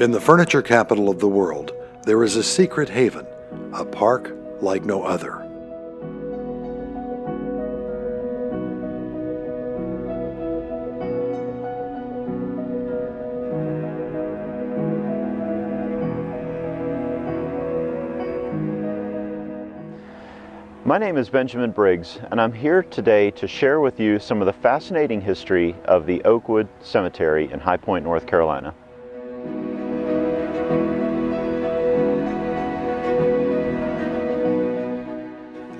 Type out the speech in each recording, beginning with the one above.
In the furniture capital of the world, there is a secret haven, a park like no other. My name is Benjamin Briggs, and I'm here today to share with you some of the fascinating history of the Oakwood Cemetery in High Point, North Carolina.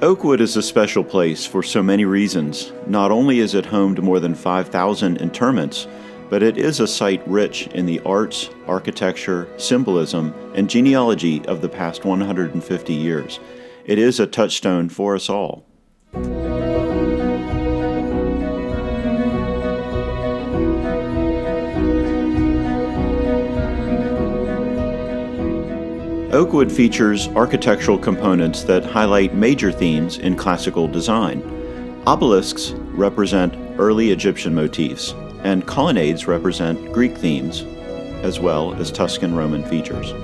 Oakwood is a special place for so many reasons. Not only is it home to more than 5,000 interments, but it is a site rich in the arts, architecture, symbolism, and genealogy of the past 150 years. It is a touchstone for us all. Oakwood features architectural components that highlight major themes in classical design. Obelisks represent early Egyptian motifs, and colonnades represent Greek themes, as well as Tuscan Roman features.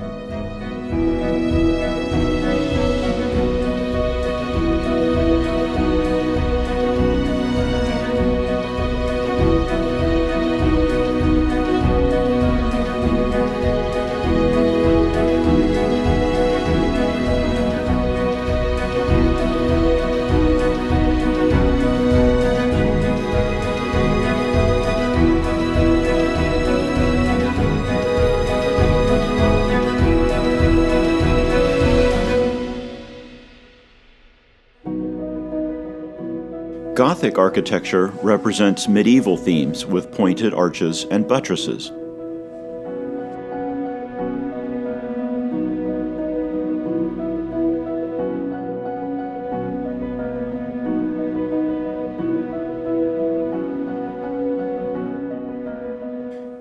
Gothic architecture represents medieval themes with pointed arches and buttresses.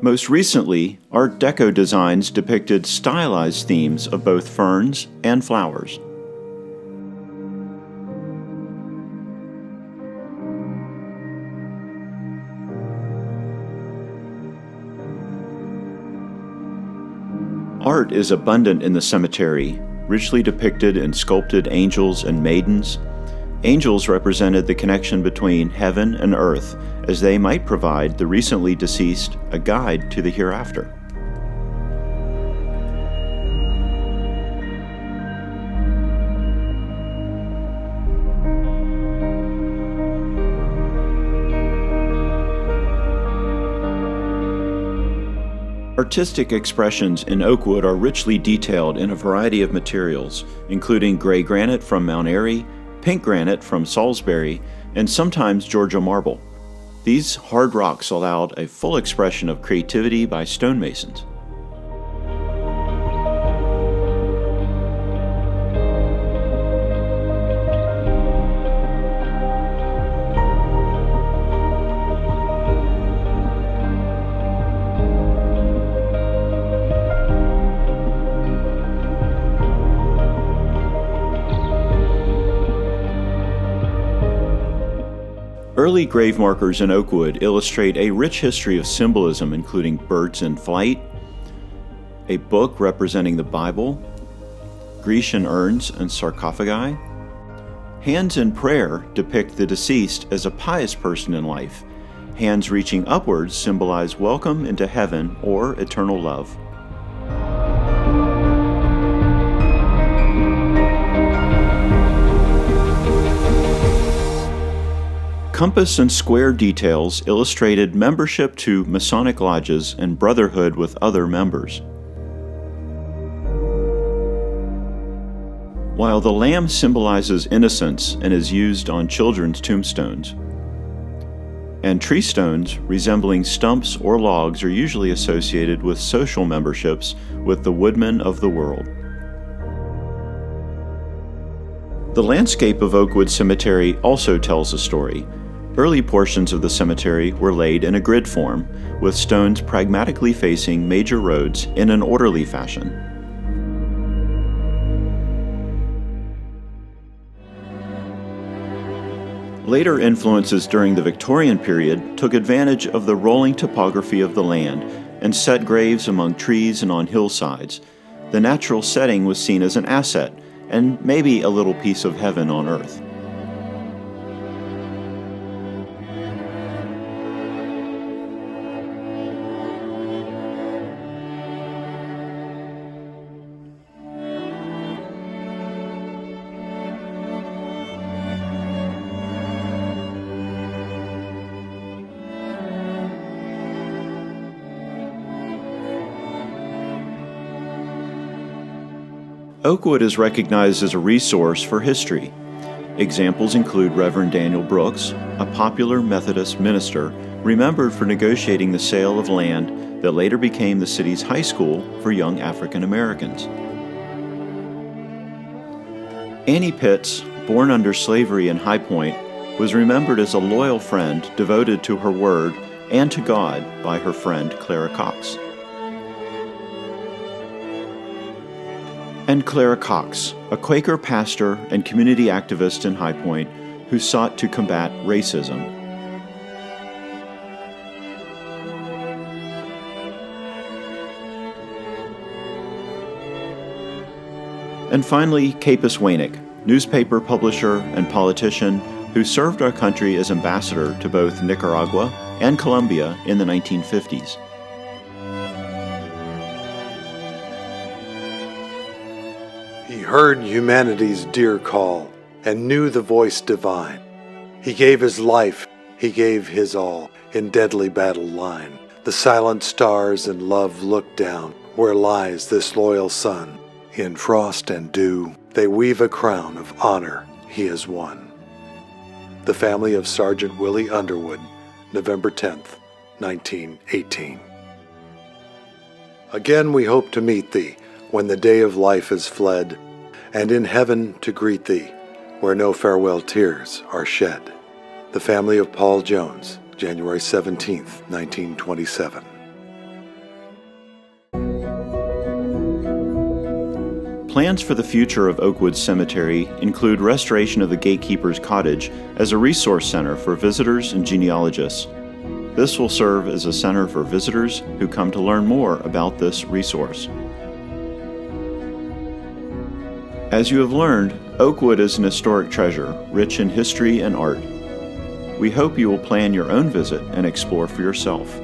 Most recently, Art Deco designs depicted stylized themes of both ferns and flowers. Art is abundant in the cemetery, richly depicted in sculpted angels and maidens. Angels represented the connection between heaven and earth, as they might provide the recently deceased a guide to the hereafter. Artistic expressions in Oakwood are richly detailed in a variety of materials, including gray granite from Mount Airy, pink granite from Salisbury, and sometimes Georgia marble. These hard rocks allowed a full expression of creativity by stonemasons. Early grave markers in Oakwood illustrate a rich history of symbolism, including birds in flight, a book representing the Bible, Grecian urns and sarcophagi. Hands in prayer depict the deceased as a pious person in life. Hands reaching upwards symbolize welcome into heaven or eternal love. Compass and square details illustrated membership to Masonic lodges and brotherhood with other members. While the lamb symbolizes innocence and is used on children's tombstones, and tree stones resembling stumps or logs are usually associated with social memberships with the woodmen of the world. The landscape of Oakwood Cemetery also tells a story. Early portions of the cemetery were laid in a grid form, with stones pragmatically facing major roads in an orderly fashion. Later influences during the Victorian period took advantage of the rolling topography of the land and set graves among trees and on hillsides, the natural setting was seen as an asset and maybe a little piece of heaven on earth. Oakwood is recognized as a resource for history. Examples include Reverend Daniel Brooks, a popular Methodist minister remembered for negotiating the sale of land that later became the city's high school for young African Americans. Annie Pitts, born under slavery in High Point, was remembered as a loyal friend devoted to her word and to God by her friend Clara Cox. And Clara Cox, a Quaker pastor and community activist in High Point who sought to combat racism. And finally, Capus Wainick, newspaper publisher and politician who served our country as ambassador to both Nicaragua and Colombia in the 1950s. He heard humanity's dear call and knew the voice divine. He gave his life, he gave his all in deadly battle line. The silent stars in love look down where lies this loyal son. In frost and dew, they weave a crown of honor he has won. The family of Sergeant Willie Underwood, November 10th, 1918. Again we hope to meet thee when the day of life is fled, and in heaven to greet thee, where no farewell tears are shed. The family of Paul Jones, January 17th, 1927. Plans for the future of Oakwood Cemetery include restoration of the Gatekeeper's Cottage as a resource center for visitors and genealogists. This will serve as a center for visitors who come to learn more about this resource. As you have learned, Oakwood is an historic treasure, rich in history and art. We hope you will plan your own visit and explore for yourself.